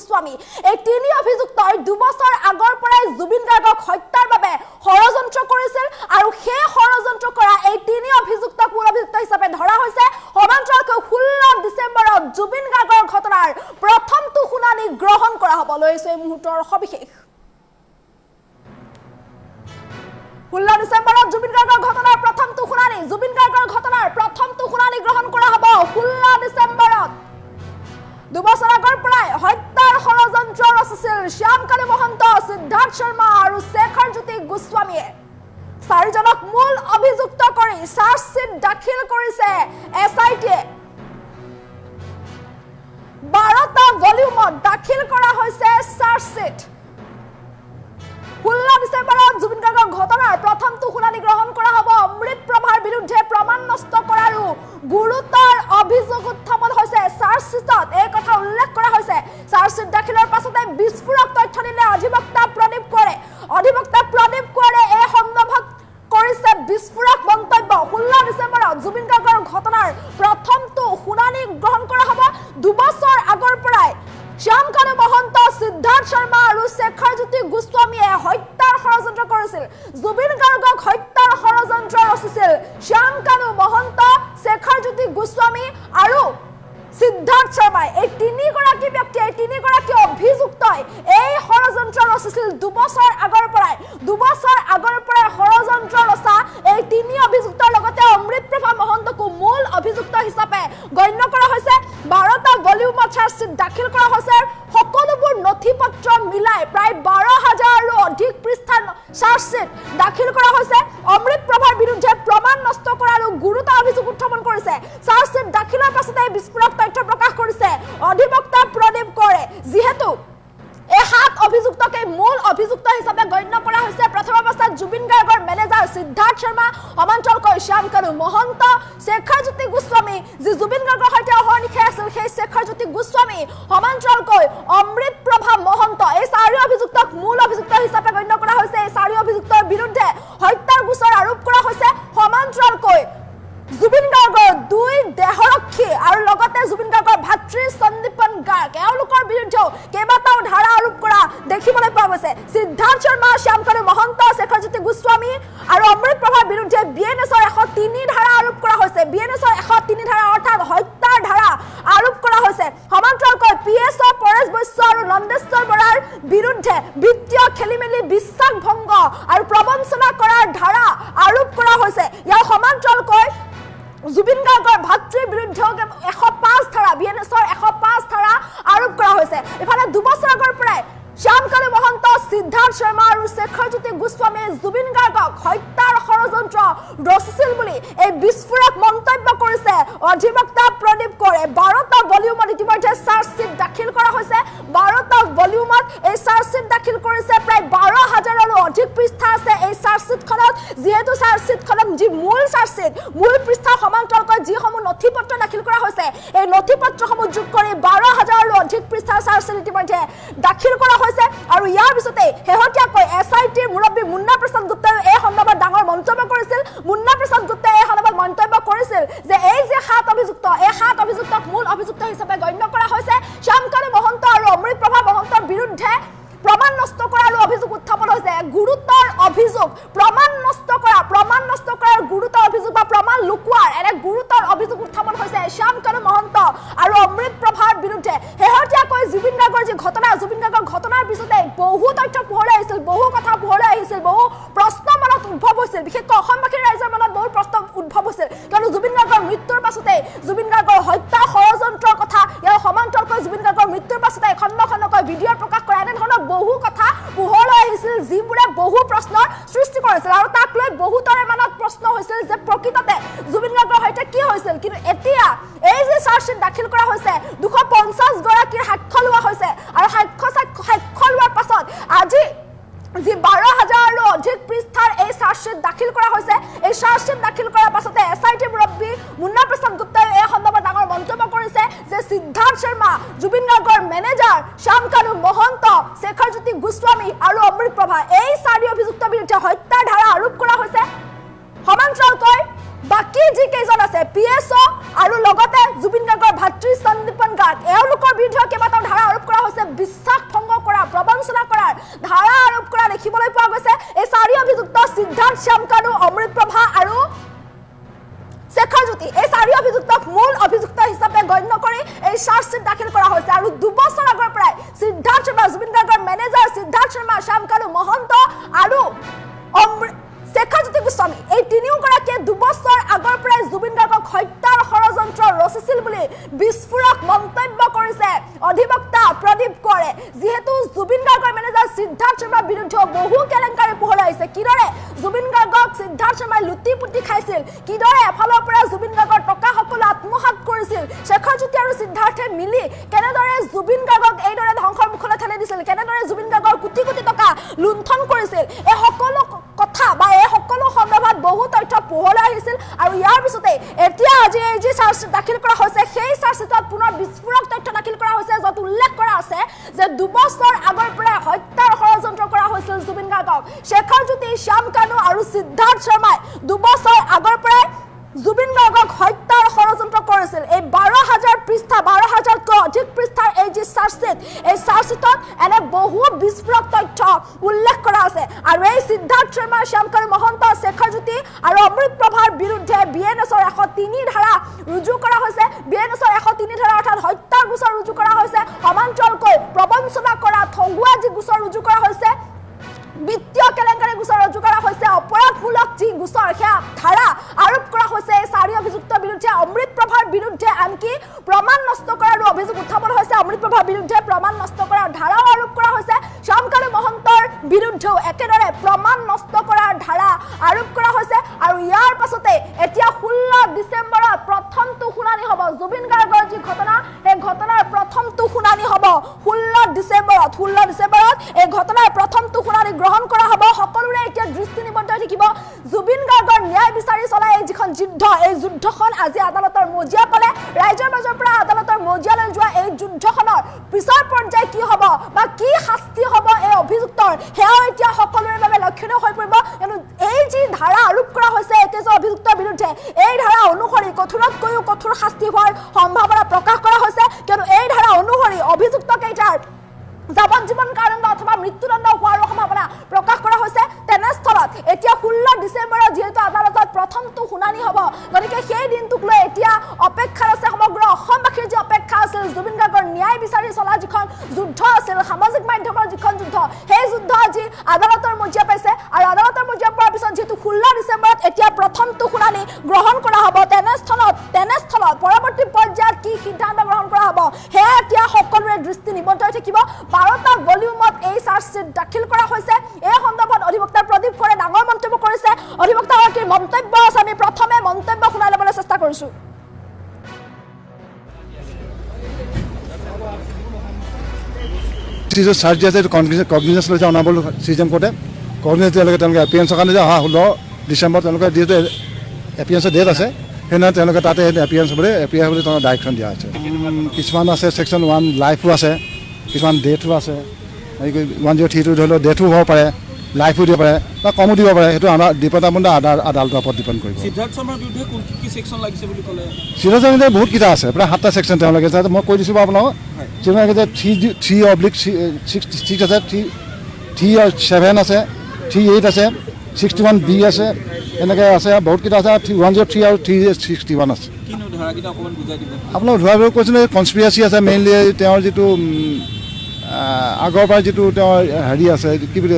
গোস্বামী এই তিনি অভিযুক্তই 2 বছৰ আগৰ পৰাই জুবিন গাৰ্গক হত্যাৰ বাবে ষড়যন্ত্ৰ কৰিছিল আৰু সেই ষড়যন্ত্ৰ কৰা এই তিনি অভিযুক্তক মূল অভিযুক্ত হিচাপে ধৰা হৈছে সমান্তৰালকৈ 16 ডিসেম্বৰত জুবিন গাৰ্গৰ ঘটনাৰ প্ৰথমটো শুনানি গ্ৰহণ কৰা হ'ব লৈছে এই মুহূৰ্তৰ সবিশেষ 16 ডিসেম্বৰত জুবিন গাৰ্গৰ ঘটনাৰ প্ৰথমটো শুনানি জুবিন গাৰ্গৰ ঘটনাৰ প্ৰথমটো শুনানি গ্ৰহণ কৰা হ'ব 16 ডিসেম্বৰত 2 বছৰ আগৰ পৰাই হত্যাৰ ষড়যন্ত্ৰ ৰচিছিল শ্যামকালী মহন্ত সিদ্ধাৰ্থ শৰ্মা আৰু শেখৰজ্যোতি গোস্বামীয়ে চাৰিজনক মূল অভিযুক্ত কৰি চাৰ্জশ্বিট দাখিল কৰিছে এছআইটিয়ে 12টা ভলিউমত দাখিল কৰা হৈছে চাৰ্জশ্বিট 16 ডিসেম্বৰত জুবিন গাৰ্গৰ ঘটনাৰ প্ৰথমটো শুনানি গ্ৰহণ কৰা হ'ব অমৃত প্ৰভাৰ বিৰুদ্ধে প্ৰমাণ নষ্ট কৰাৰো গুৰুতৰ অভিযোগ উত্থাপন হৈছে চাৰ্জশ্বিটত এই কথা উল্লেখ কৰা হৈছে চাৰ্জশ্বিট দাখিলৰ পাছতে বিস্ফোৰক তথ্য দিলে অধিবক্তা প্ৰদীপ কোঁৱৰে এই সন্দৰ্ভত কৰিছে বিস্ফোৰক মন্তব্য 16 ডিসেম্বৰত জুবিন গাৰ্গৰ ঘটনাৰ প্ৰথমটো শুনানি গ্ৰহণ কৰা হ'ব 2 বছৰ আগৰ পৰাই শ্যামকানু মহন্ত সিদ্ধাৰ্থ শৰ্মা আৰু শেখৰজ্যোতি গোস্বামীয়ে হত্যাৰ ষড়যন্ত্ৰ কৰিছিল জুবিন গাৰ্গক হত্যাৰ ষড়যন্ত্ৰ ৰচিছিল শ্যামকানু মহন্ত শেখৰজ্যোতি গোস্বামী আৰু সিদ্ধাৰ্থ শৰ্মা এই তিনিগৰাকী ব্যক্তি এই তিনিগৰাকী অভিযুক্তই এই ষড়যন্ত্ৰ ৰচিছিল 2 বছৰ আগৰ পৰাই ষড়যন্ত্ৰ ৰচা এই তিনি অভিযুক্তৰ লগতে অমৃত প্ৰভা মহন্তকো মূল অভিযুক্ত হিচাপে গণ্য কৰা হৈছে 12টা ভলিউমত চাৰ্জশ্বিট দাখিল কৰা হৈছে সকলোবোৰ নথিপত্ৰ মিলাই প্ৰায় 12,000ৰো অধিক পৃষ্ঠাৰ চাৰ্জশ্বিট দাখিল কৰা হৈছে অমৃত প্ৰভাৰ বিৰুদ্ধে প্ৰমাণ নষ্ট কৰাৰো গুৰুতৰ অভিযোগ উত্থাপন কৰিছে চাৰ্জশ্বিট দাখিলৰ পাছতে বিস্ফোৰক তথ্য প্ৰকাশ কৰিছে অধিবক্তা প্ৰদীপ কোঁৱৰে যিহেতু এই 7 অভিযুক্তকে মূল অভিযুক্ত হিচাপে গণ্য কৰা হৈছে প্ৰথম অৱস্থাত জুবিন গাৰ্গৰ মেনেজাৰ সিদ্ধাৰ্থ শৰ্মা সমান্তৰালকৈ শ্যামকানু মহন্ত শেখৰজ্যোতি গোস্বামী যি জুবিন গাৰ্গৰ সৈতে অহৰ্নিশে আছিল সেই শেখৰজ্যোতি গোস্বামী সমান্তৰালকৈ অমৃত প্ৰভা মহন্ত এই 4 অভিযুক্তক মূল অভিযুক্ত হিচাপে গণ্য কৰা হৈছে এই 4 অভিযুক্তৰ বিৰুদ্ধে হত্যাৰ গোচৰ আৰোপ কৰা হৈছে সমান্তৰালকৈ জুবিন গাৰ্গৰ 2 দেহৰক্ষী আৰু লগতে জুবিন গাৰ্গৰ ভাতৃ সন্দীপন গাৰ্গ এওঁলোকৰ বিৰুদ্ধেও কেইবাটাও ধাৰা আৰোপ কৰা দেখিবলৈ পোৱা গৈছে সিদ্ধাৰ্থ শৰ্মা শ্যামকানু মহন্ত শেখৰজ্যোতি গোস্বামী আৰু অমৃত প্ৰভাৰ বিৰুদ্ধে বিএনএছৰ 103 ধাৰা আৰোপ কৰা হৈছে বিএনএছৰ 103 ধাৰা অৰ্থাৎ হত্যাৰ ধাৰা আৰোপ কৰা হৈছে সমান্তৰালকৈ পিএছঅ পৰেশ বৈশ্য আৰু নন্দেশ্বৰ বৰাৰ বিৰুদ্ধে বিত্তীয় খেলিমেলি বিশ্বাস ভংগ আৰু প্ৰবঞ্চনা কৰাৰ ধাৰা আৰোপ কৰা হৈছে ইয়াৰ সমান্তৰালকৈ জুবিন গাৰ্গৰ ভাতৃৰ বিৰুদ্ধে 105 ধাৰা বিএনএছৰ 105 ধাৰা আৰোপ কৰা হৈছে ইফালে 2 বছৰ আগৰ পৰাই শ্যামকানু মহন্ত সিদ্ধাৰ্থ শৰ্মা আৰু শেখৰজ্যোতি গোস্বামীয়ে জুবিন গাৰ্গক হত্যাৰ ষড়যন্ত্ৰ ৰচিছিল বুলি এই বিস্ফোৰক মন্তব্য কৰিছে অধিবক্তা প্ৰদীপ কোঁৱৰে 12টা ভলিউমত ইতিমধ্যে চাৰ্জশ্বিট দাখিল কৰা হৈছে 12টা ভলিউমত এই চাৰ্জশ্বিট দাখিল কৰিছে প্ৰায় 12,000ৰো অধিক পৃষ্ঠা আছে এই চাৰ্জশ্বিটখনত যিহেতু চাৰ্জশ্বিটখনত যি মূল পৃষ্ঠা সমান্তৰালকৈ যিসমূহ নথিপত্ৰ দাখিল কৰা হৈছে এই নথিপত্ৰসমূহ যোগ কৰি 12,000ৰো অধিক পৃষ্ঠাৰ চাৰ্জশ্বিট ইতিমধ্যে দাখিল কৰা হৈছে আৰু ইয়াৰ পিছতে হেহতিয়াকৈ এছআইটিৰ মুৰব্বী মুন্না প্ৰসাদ গুপ্তাই এই সন্দৰ্ভত ডাঙৰ মন্তব্য কৰিছিল মুন্না প্ৰসাদ গুপ্তাই এই সন্দৰ্ভত মন্তব্য কৰিছিল যে এই যে 7 অভিযুক্ত এই 7 অভিযুক্তক মূল অভিযুক্ত হিচাপে গণ্য কৰা হৈছে শ্যামকানু মহন্ত আৰু অমৃত প্ৰভা মহন্তৰ বিৰুদ্ধে প্ৰমাণ নষ্ট কৰাৰ অভিযোগ উত্থাপন হৈছে গুৰুতৰ অভিযোগ প্ৰমাণ নষ্ট কৰাৰ গুৰুতৰ অভিযোগ বা প্ৰমাণ লুকুৱাৰ এনে গুৰুতৰ অভিযোগ উত্থাপন হৈছে শ্যামকানু মহন্ত আৰু অমৃত প্ৰভাৰ বিৰুদ্ধে শেহতীয়াকৈ জুবিন গাৰ্গৰ যি ঘটনা জুবিন গাৰ্গৰ ঘটনাৰ পিছতে বহু তথ্য পোহৰলৈ আহিছিল বহু কথা পোহৰলৈ আহিছিল বহু প্ৰশ্ন মনত উদ্ভৱ হৈছিল বিশেষকৈ অসমবাসী ৰাইজৰ মনত বহু প্ৰশ্ন উদ্ভৱ হৈছিল কিয়নো জুবিন গাৰ্গৰ মৃত্যুৰ পাছতে জুবিন গাৰ্গৰ হত্যা ষড়যন্ত্ৰৰ কথা ইয়াৰ সমান্তৰালকৈ জুবিন গাৰ্গৰ মৃত্যুৰ পাছতে খণ্ডকৈ ভিডিঅ' প্ৰকাশ কৰা এনে ধৰণৰ বহু কথা পোহৰলৈ আহিছিল যিবোৰে বহু প্ৰশ্নৰ সৃষ্টি কৰিছিল আৰু তাক লৈ বহুতৰে মনত প্ৰশ্ন হৈছিল যে প্ৰকৃততে জুবিন গাৰ্গৰ সৈতে কি হৈছিল কিন্তু এতিয়া এই যে চাৰ্জশ্বিট দাখিল কৰা হৈছে 250 গৰাকীৰ সাক্ষ্য লোৱা হৈছে আৰু সাক্ষ্য লোৱাৰ পাছত আজি যি 12,000ৰো অধিক পৃষ্ঠাৰ এই চাৰ্জশ্বিট দাখিল কৰা হৈছে এই চাৰ্জশ্বিট দাখিল কৰাৰ পাছতে এছআইটি মুৰব্বী মুন্না প্ৰসাদ গুপ্তাই এই সন্দৰ্ভত ডাঙৰ মন্তব্য কৰিছে যে সিদ্ধাৰ্থ শৰ্মা জুবিন গাৰ্গৰ মেনেজাৰ শ্যামকানু মহন্ত শেখৰজ্যোতি গোস্বামী আৰু অমৃত প্ৰভা এই 4 অভিযুক্তৰ বিৰুদ্ধে হত্যাৰ ধাৰা আৰোপ কৰা হৈছে সমান্তৰালকৈ বাকি যি কেইজন আছে পিএছঅ আৰু লগতে জুবিন গাৰ্গৰ ভাতৃ সন্দীপন গাৰ্গ এওঁলোকৰ বিৰুদ্ধে কেইবাটাও ধাৰা আৰোপ কৰা হৈছে সিদ্ধাৰ্থ শ্যামকানু অমৃত প্ৰভা আৰু শেখৰ জ্যোতি এই চাৰি অভিযুক্তক মূল অভিযুক্ত হিচাপে গণ্য কৰি এই চাৰ্জশ্বিট দাখিল কৰা হৈছে আৰু 2 বছৰ আগৰ পৰাই সিদ্ধাৰ্থ শৰ্মা জুবিন গাৰ্গৰ মেনেজাৰ সিদ্ধাৰ্থ শৰ্মা শ্যামকানু মহন্ত আৰু শেখৰ জ্যোতি গোস্বামী এই তিনিওগৰাকীয়ে 2 বছৰ আগৰ পৰাই জুবিন গাৰ্গক হত্যাৰ ষড়যন্ত্ৰ ৰচিছিল বুলি বিস্ফোৰক মন্তব্য কৰিছে অধিবক্তা প্ৰদীপ কোঁৱৰে যিহেতু জুবিন গাৰ্গৰ মেনেজাৰ সিদ্ধাৰ্থ শৰ্মাৰ বিৰুদ্ধে বহু কেলেংকাৰী পোহৰাই আহিছে কিদৰে জুবিন গাৰ্গক সিদ্ধাৰ্থ শৰ্মাই লুটি পুটি খাইছিল কিদৰে এফালৰ পৰা জুবিন গাৰ্গৰ টকা সকলো আত্মসাৎ কৰিছিল শেখৰ জ্যোতি আৰু সিদ্ধাৰ্থে মিলি কেনেদৰে জুবিন গাৰ্গক এইদৰে ধ্বংসৰ মুখলৈ ঠেলি দিছিল কেনেদৰে জুবিন গাৰ্গৰ কোটি কোটি টকা লুণ্ঠন কৰিছিল এই সকলো কথা বা এই সকলো সন্দৰ্ভত বহু তথ্য পোহৰাই আহিছিল আৰু ইয়াৰ পিছতে এতিয়া আজি এই যে চাৰ্জশ্বিট দাখিল কৰা হৈছে সেই চাৰ্জশ্বিটত পুনৰ বিস্ফোৰক তথ্য দাখিল কৰা হৈছে য'ত উল্লেখ কৰা আছে যে 2 বছৰ আগৰ পৰাই হত্যাৰ ষড়যন্ত্ৰ কৰা হৈছিল জুবিন গাৰ্গক শেখৰ জ্যোতি শ্যামকানু আৰু সিদ্ধাৰ্থ শৰ্মাই 2 বছৰ আগৰ পৰাই জুবিন গাৰ্গক হত্যাৰ ষড়যন্ত্ৰ কৰিছিল এই 12,000 পৃষ্ঠা 12,000তকৈ অধিক পৃষ্ঠাৰ এই যে চাৰ্জশ্বিট এই চাৰ্জশ্বিটত এনে বহু বিস্ফোৰক তথ্য উল্লেখ কৰা আছে আৰু এই সিদ্ধাৰ্থ শৰ্মা শ্যামকানু মহন্ত শেখৰ জ্যোতি আৰু অমৃত প্ৰভাৰ বিৰুদ্ধে BNSৰ 103 ধাৰা ৰুজু কৰা হৈছে BNSৰ 103 ধাৰা অৰ্থাৎ হত্যাৰ গোচৰ ৰুজু কৰা হৈছে সমান্তৰালকৈ প্ৰবঞ্চনা কৰা ঠগুৱা যি গোচৰ ৰুজু কৰা হৈছে বিত্তীয় কেলেংকাৰী গোচৰ ৰুজু কৰা হৈছে অপৰাধমূলক যি গোচৰ সেয়া ধাৰা আৰোপ কৰা হৈছে এই চাৰি অভিযুক্তৰ বিৰুদ্ধে অমৃত প্ৰভাৰ বিৰুদ্ধে আনকি প্ৰমাণ নষ্ট কৰাৰ অভিযোগ উত্থাপন হৈছে অমৃত প্ৰভাৰ বিৰুদ্ধে প্ৰমাণ নষ্ট কৰাৰ ধাৰাও আৰোপ কৰা হৈছে শ্যামকানু মহন্তৰ বিৰুদ্ধেও একেদৰে প্ৰমাণ নষ্ট কৰাৰ ধাৰা আৰোপ কৰা হৈছে আৰু ইয়াৰ পাছতে এতিয়া 16 ডিচেম্বৰত প্ৰথমটো শুনানি হ'ব জুবিন গাৰ্গৰ যি ঘটনা এই ঘটনাৰ প্ৰথমটো শুনানি হ'ব 16 ডিচেম্বৰত এই ঘটনাৰ প্ৰথমটো শুনানি গ্ৰহণ কৰা হ'ব সকলোৰে এতিয়া দৃষ্টি নিবদ্ধ থাকিব জুবিন গাৰ্গৰ ন্যায় বিচাৰি চলাই এই যিখন যুদ্ধ এই যুদ্ধখন আজি আদালতৰ মজিয়া পালে ৰাইজৰ মাজৰ পৰা আদালতৰ মজিয়ালৈ যোৱা এই যুদ্ধখনৰ পিছৰ পৰ্যায় কি হ'ব বা কি শাস্তি হ'ব এই অভিযুক্তৰ হেয়া এতিয়া সকলোৰে বাবে লক্ষণীয় হৈ পৰিব কিন্তু এই যি ধাৰা আৰোপ কৰা হৈছে একেজন অভিযুক্তৰ বিৰুদ্ধে এই ধাৰা অনুসৰি কঠোৰতকৈও কঠোৰ শাস্তি হোৱাৰ সম্ভাৱনা প্ৰকাশ কৰা হৈছে কিন্তু এই ধাৰা অনুসৰি অভিযুক্ত কেইটাৰ যাৱজ্জীৱন কাৰাদণ্ড অথবা মৃত্যুদণ্ড হোৱাৰ সম্ভাৱনা প্ৰকাশ কৰা হৈছে তেনেস্থলত এতিয়া 16 ডিচেম্বৰত যেহেতু আদালতত প্ৰথমটো শুনানি হ'ব গতিকে সেই দিনটোক লৈ এতিয়া অপেক্ষা আছে সমগ্ৰ অসমবাসীৰ যে অপেক্ষা আছিল জুবিন গাৰ্গৰ ন্যায় বিচাৰি চলা যিখন যুদ্ধ আছিল সামাজিক মাধ্যমৰ যিখন যুদ্ধ সেই যুদ্ধ আজি আদালতৰ মজিয়া পাইছে আৰু আদালতৰ মজিয়া পোৱাৰ পিছত যেহেতু 16 ডিচেম্বৰত এতিয়া প্ৰথমটো শুনানি গ্ৰহণ কৰা হ'ব তেনেস্থলত পৰৱৰ্তী পৰ্যায়ত কি সিদ্ধান্ত গ্ৰহণ কৰা হ'ব সেয়া এতিয়া সকলোৰে দৃষ্টি নিবদ্ধ হৈ থাকিব 12টা ভলিউমত এই চাৰ্জশ্বিট দাখিল কৰা হৈছে এই সন্দৰ্ভত অধিবক্তা প্ৰদীপ কোঁৱৰে ডাঙৰ মন্তব্য কৰিছে অধিবক্তাগৰাকীৰ মন্তব্য আছে আমি প্ৰথমে মন্তব্য শুনাই ল'বলৈ চেষ্টা কৰিছোঁ চাৰ্জ দিয়া আছে কগনিজেন্স লৈছে অনাবল চিজন কোৰ্টে কগনিজেন্স তেওঁলোকে এপিয়েন্সৰ কাৰণে অহা 16 ডিচেম্বৰত তেওঁলোকে যিহেতু এপিয়েন্সৰ ডেট আছে সেইদিনা তেওঁলোকে তাতে এপিয়েন্স বুলি তেওঁলোকক ডাইৰেকশ্যন দিয়া আছে কিছুমান আছে ছেকশ্যন 1 লাইফো আছে কিছুমান ডেথো আছে 103 ধৰি লওক ডেথো হ'ব পাৰে লাইফো দিব পাৰে বা কমো দিব পাৰে সেইটো আমাৰ ডিপাৰ্টমেণ্ট আদালতৰ ওপৰত ডিপেণ্ড কৰিব সিদ্ধাৰ্থ শৰ্মাৰ বিৰুদ্ধে কোন কি ছেকশ্যন লাগিছে বুলি ক'লে সিদ্ধাৰ্থ শৰ্মাৰ বহুত কেইটা আছে প্ৰায় 7টা ছেকশ্যন তেওঁলোকে মই কৈ দিছোঁ বাৰু আপোনাক তেওঁলোকে যে 3/6 আছে 3/7 আছে 3/8 আছে 61B আছে এনেকৈ আছে বহুত কেইটা আছে 103 আৰু 361 আছে কিনো ধাৰাকেইটা অকণমান বুজাই দিব আপোনাক ধৰাবোৰ কৈছোঁ কনস্পিৰেচি আছে মেইনলি তেওঁৰ যিটো আগৰ পৰা যিটো তেওঁৰ হেৰি আছে কি বুলি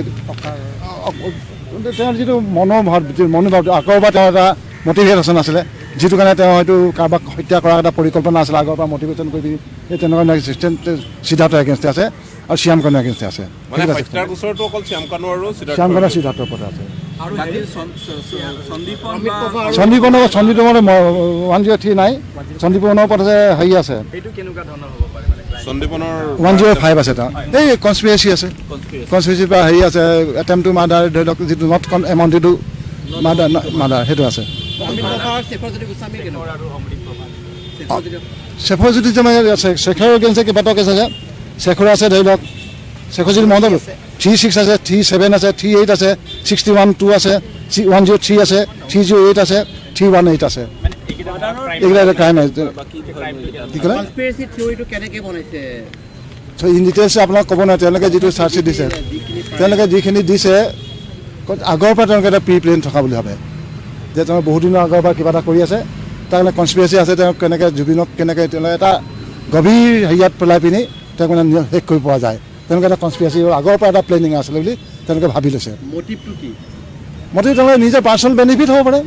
তেওঁৰ যিটো মনোভাৱ আগৰ পৰা তেওঁৰ এটা মটিভেশ্যন আছিলে যিটো কাৰণে তেওঁ হয়তো কাৰোবাক হত্যা কৰাৰ এটা পৰিকল্পনা আছিলে আগৰ পৰা মটিভেশ্যন কৰি এই তেনেকুৱা সিদ্ধাৰ্থ এগেইনষ্টে আছে আৰু শ্যামকানুৰ এগেইনষ্টে আছে শ্যামকানুৰ সিদ্ধাৰ্থৰ ওপৰত আছে সন্দীপনৰ 103 নাই সন্দীপনৰ ওপৰত আছে হেৰি আছে 105 আছে তাৰ এই কনস্পিৰেচি আছে কনস্পিৰেচিৰ পৰা হেৰি আছে এটেম্প টু মাৰ্ডাৰ ধৰি লওক যিটো নট এমাউণ্টেড টু মাৰ্ডাৰ সেইটো আছে শেখৰ যদি আছে শেখৰ এগেইনষ্টে কেইবাটাও কেছ আছে শেখৰ আছে ধৰি লওক শেখৰ যদি মনত 36 আছে 37 আছে 38 আছে 61(2) আছে 103 আছে 308 আছে 318 আছে এইগুলা ক্ৰাইম কি ক'লে কনস্পিৰেচি থিওৰিটো কেনেকৈ বনাইছে ইন ডিটেইলছ আপোনাক ক'ব নোৱাৰে তেওঁলোকে যিটো চাৰ্জশ্বিট দিছে তেওঁলোকে যিখিনি দিছে আগৰ পৰা তেওঁলোকে এটা প্ৰি প্লেন থকা বুলি ভাবে যে তেওঁ বহুত দিনৰ আগৰ পৰা কিবা এটা কৰি আছে তাৰ কাৰণে কনস্পিৰেচি আছে তেওঁ কেনেকৈ জুবিনক কেনেকৈ তেওঁলোকে এটা গভীৰ হেৰিয়াত পেলাই পিনি তেওঁক মানে শেষ কৰিব পৰা যায় তেওঁলোকে এটা কনস্পিৰেচি আগৰ পৰা এটা প্লেনিং আছিলে বুলি তেওঁলোকে ভাবি লৈছে মটিভটো কি মটিভ তেওঁলোকে নিজৰ পাৰ্চনেল বেনিফিট হ'ব পাৰে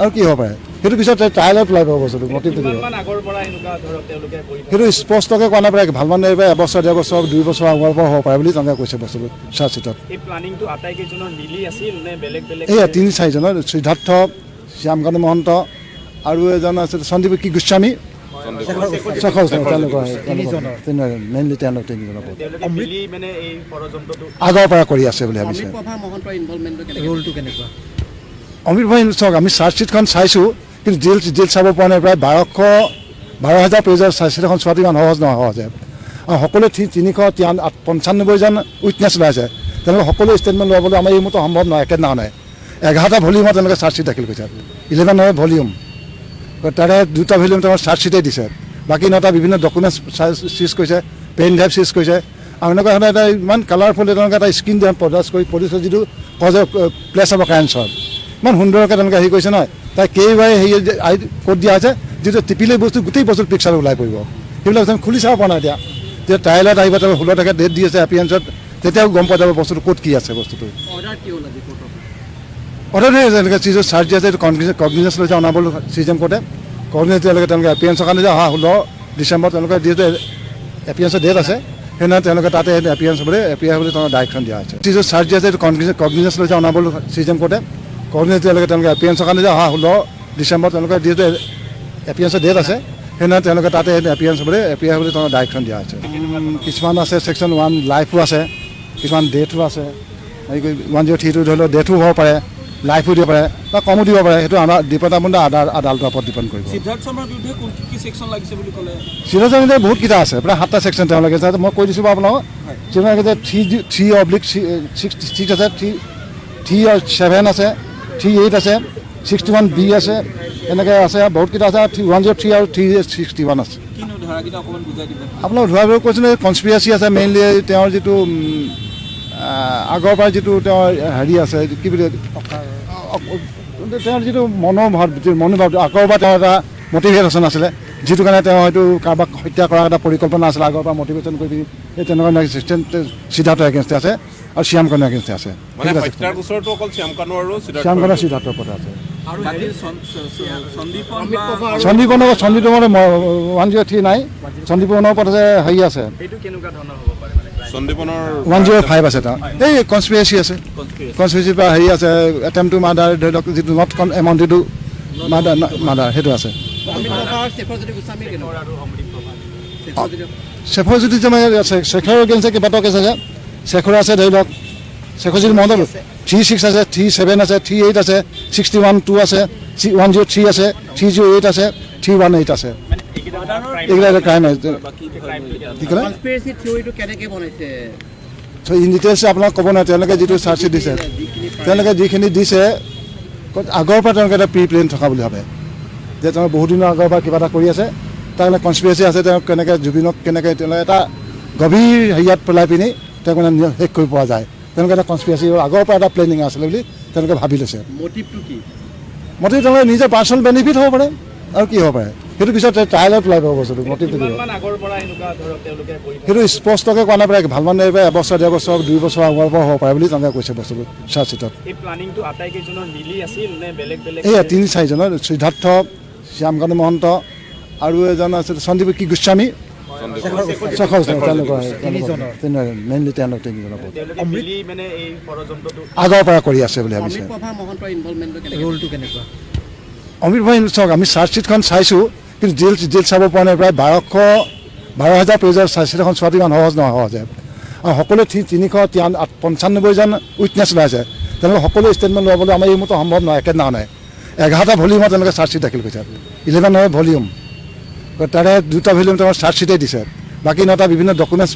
আৰু কি হ'ব পাৰে সেইটো পিছত ট্ৰায়েলত ওলাই পাব বস্তুটো মটিভটো দিব সেইটো স্পষ্টকৈ কোৱা নাপায় ভালমান এবছৰ 1.5 বছৰ 2 বছৰ আগৰ পৰা হ'ব পাৰে বুলি তেওঁলোকে কৈছে বস্তুটো চাৰ্জশ্বিটত এয়া 3-4জনৰ সিদ্ধাৰ্থ শ্যামকান্ত মহন্ত আৰু এজন আছে সন্দীপ গোস্বামী মেইনলি তেওঁলোক তিনিজনৰ আগৰ পৰা কৰি আছে বুলি ভাবিছে অমৃত ভাই চাওক আমি চাৰ্জশ্বিটখন চাইছোঁ কিন্তু জেল চাব পৰা নাই প্ৰায় 12,000 পেজৰ চাৰ্জশ্বিট এখন চোৱাটো ইমান সহজ নহয় সহজে আৰু সকলোৱে 395জন উইটনেছ ওলাইছে তেওঁলোকে সকলো ষ্টেটমেণ্ট ল'বলৈ আমাৰ এইমতে সম্ভৱ নহয় একেদিনাখনে 11টা ভলিউমত তেওঁলোকে চাৰ্জশ্বিট দাখিল কৰিছে 11 ভলিউম তাৰে 2টা ভলিউম তেওঁলোকে চাৰ্জশ্বিটেই দিছে বাকী 9টা বিভিন্ন ডকুমেণ্টছ চিজ কৰিছে পেন ড্ৰাইভ চিজ কৰিছে আৰু এনেকুৱা ধৰণৰ এটা ইমান কালাৰফুল তেওঁলোকে এটা স্ক্ৰীণ প্ৰডাক্ট কৰি পুলিচৰ যিটো কজ প্লেচ অফ ক্ৰাইমছৰ ইমান সুন্দৰকৈ তেওঁলোকে হেৰি কৰিছে নহয় তাই কেইবাৰে হেৰি ক'ত দিয়া আছে যিটো টিপিলে বস্তু গোটেই বস্তু পিক্সাৰ ওলাই পৰিব সেইবিলাক খুলি চাব পৰা নাই এতিয়া যেতিয়া ট্ৰায়েলত আহিব তেওঁ 16 টকা ডেট দি আছে এপিয়েঞ্চত তেতিয়াও গম পোৱা যাব বস্তুটো ক'ত কি আছে বস্তুটো অৰ্ডাৰ যেনেকৈ চিজৰ চাৰ্জ দিয়া আছে এইটো কগনিজেঞ্চ লৈছে অনাবল চিজন কোৰ্টে কগনিজেঞ্চ তেওঁলোকে এপিয়েঞ্চৰ কাৰণে যে 16 ডিচেম্বৰ তেওঁলোকে যিহেতু এপিয়েঞ্চৰ ডেট আছে সেইদিনা তেওঁলোকে তাতে এপিয়েঞ্চ বুলি তেওঁলোকে ডাইৰেকশ্যন দিয়া হৈছে চিজৰ চাৰ্জ দিয়া আছে এইটো কগনিজেঞ্চ লৈছে অনাবল চিজন কোৰ্টে কগনিজেঞ্চ তেওঁলোকে এপিয়েঞ্চৰ কাৰণে যে 16 ডিচেম্বৰ তেওঁলোকে যিহেতু এপিয়েঞ্চৰ ডেট আছে সেইদিনা তেওঁলোকে তাতে এপিয়েঞ্চ বুলি তেওঁলোকে ডাইৰেকশ্যন দিয়া হৈছে কিছুমান আছে ছেকশ্যন 1 লাইফো আছে কিছুমান ডেথো আছে 103 ধৰি লওক ডেথো হ'ব পাৰে লাইফো দিব পাৰে বা কমো দিব পাৰে সেইটো আমাৰ ডিপাৰ্টমেণ্টৰ আদালতৰ ওপৰত ডিপেণ্ড কৰিব সিদ্ধাৰ্থ শৰ্মাৰ বিৰুদ্ধে কোন কি সেকশন লাগিছে বুলি ক'লে সিদ্ধাৰ্থ শৰ্মাৰ বহুত কেইটা আছে প্ৰায় 7টা ছেকশ্যন তেওঁলোকে মই কৈ দিছোঁ বাৰু আপোনাক তেওঁলোকে যে 3/6 আছে 3/7 আছে 3/8 আছে 61B আছে এনেকৈ আছে বহুত কেইটা আছে 103 আৰু 361 আছে কিনো ধাৰাকেইটা অকণমান বুজাই দিব আপোনাক ধৰাবোৰ কৈছোঁ যে কনস্পিৰেচি আছে মেইনলি তেওঁৰ যিটো আগৰ পৰা যিটো তেওঁৰ হেৰি আছে কি বুলি তেওঁৰ যিটো মনোভাৱ আগৰ পৰা তেওঁৰ এটা মটিভেশ্যন আছিলে যিটো কাৰণে তেওঁ হয়তো কাৰোবাক হত্যা কৰাৰ এটা পৰিকল্পনা আছিলে আগৰ পৰা মটিভেশ্যন কৰি এই তেনেকুৱা সিদ্ধাৰ্থ এগেইনষ্টে আছে আৰু শ্যামকান্তৰ এগেইনষ্টে আছে শ্যামকান্তৰ সিদ্ধাৰ্থৰ ওপৰত আছে সন্দীপনৰ 103 নাই সন্দীপনৰ ওপৰত আছে হেৰি আছে 105 আছে তাৰ এই কনস্পিৰেচি আছে কনস্পিৰেচিৰ পৰা হেৰি আছে এটেম্প টু মাৰ্ডাৰ ধৰি লওক যিটো নট এমাউণ্টেড টু মাৰ্ডাৰ সেইটো আছে শেখৰ যদি শেখৰ এগেইনষ্টে কেইবাটাও কেছ আছে শেখৰ আছে ধৰি লওক শেখৰ যদি মহন্ত 36 আছে 37 আছে 38 আছে 61(2) আছে 103 আছে 308 আছে 318 আছে এইবিলাক ক্ৰাইম কি ক'লে কনস্পিৰেচি থিওৰিটো কেনেকৈ বনাইছে ইন ডিটেইলছ আপোনাক ক'ব নোৱাৰে তেওঁলোকে যিটো চাৰ্জশ্বিট দিছে তেওঁলোকে যিখিনি দিছে আগৰ পৰা তেওঁলোকে এটা প্ৰি প্লেন থকা বুলি ভাবে যে তেওঁ বহুত দিনৰ আগৰ পৰা কিবা এটা কৰি আছে তাৰ কাৰণে কনস্পিৰেচি আছে তেওঁ কেনেকৈ জুবিনক কেনেকৈ তেওঁলোকে এটা গভীৰ হেৰিয়াত পেলাই পিনি তেওঁক মানে শেষ কৰিব পৰা যায় তেওঁলোকে এটা কনস্পিৰেচি আগৰ পৰা এটা প্লেনিং আছিলে বুলি তেওঁলোকে ভাবি লৈছে মটিভটো কি মটিভ তেওঁলোকে নিজৰ পাৰ্চনেল বেনিফিট হ'ব পাৰে আৰু কি হ'ব পাৰে সেইটো পিছত ট্ৰায়েলত ওলাই পাব বস্তুটো মটিভটো দিব সেইটো স্পষ্টকৈ কোৱা নাপায় ভালমান এবছৰ 1.5 বছৰ 2 বছৰ আগৰ পৰা হ'ব পাৰে বুলি তেওঁলোকে কৈছে বস্তুটো চাৰ্জশ্বিটত এয়া 3-4জনৰ সিদ্ধাৰ্থ শ্যামকান্ত মহন্ত আৰু এজন আছে সন্দীপ গোস্বামী মেইনলি তেওঁলোক তিনিজনৰ আগৰ পৰা কৰি আছে বুলি ভাবিছে অমৃত ভাই চাওক আমি চাৰ্জশ্বিটখন চাইছোঁ কিন্তু জেল চাব পৰা নাই প্ৰায় 12,000 পেজৰ চাৰ্জশ্বিট এখন চোৱাটো ইমান সহজ নহয় সহজে আৰু সকলোৱে 395জন উইটনেছ ওলাইছে তেওঁলোকে সকলো ষ্টেটমেণ্ট ল'বলৈ আমাৰ এইমতে সম্ভৱ নহয় একেদিনাখনে 11টা ভলিউমত তেওঁলোকে চাৰ্জশ্বিট দাখিল কৰিছে 11 ভলিউম তাৰে 2টা ভলিউম তেওঁলোকে চাৰ্জশ্বিটেই দিছে বাকী 9টা বিভিন্ন ডকুমেণ্টছ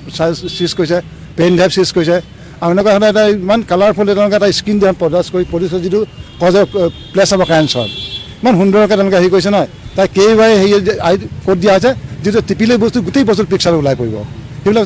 চিজ কৰিছে পেন ড্ৰাইভ চিজ কৰিছে আৰু এনেকুৱা ধৰণৰ এটা ইমান কালাৰফুল তেওঁলোকে এটা স্ক্ৰীণ প্ৰডাক্ট কৰি পুলিচৰ যিটো কজ প্লেচ অফ ক্ৰাইমছৰ ইমান সুন্দৰকৈ তেওঁলোকে হেৰি কৰিছে নহয় তাই কেইবাৰে হেৰি ক'ত দিয়া আছে যিটো টিপিলে বস্তু গোটেই বস্তু পিক্সাৰ ওলাই পৰিব সেইবিলাক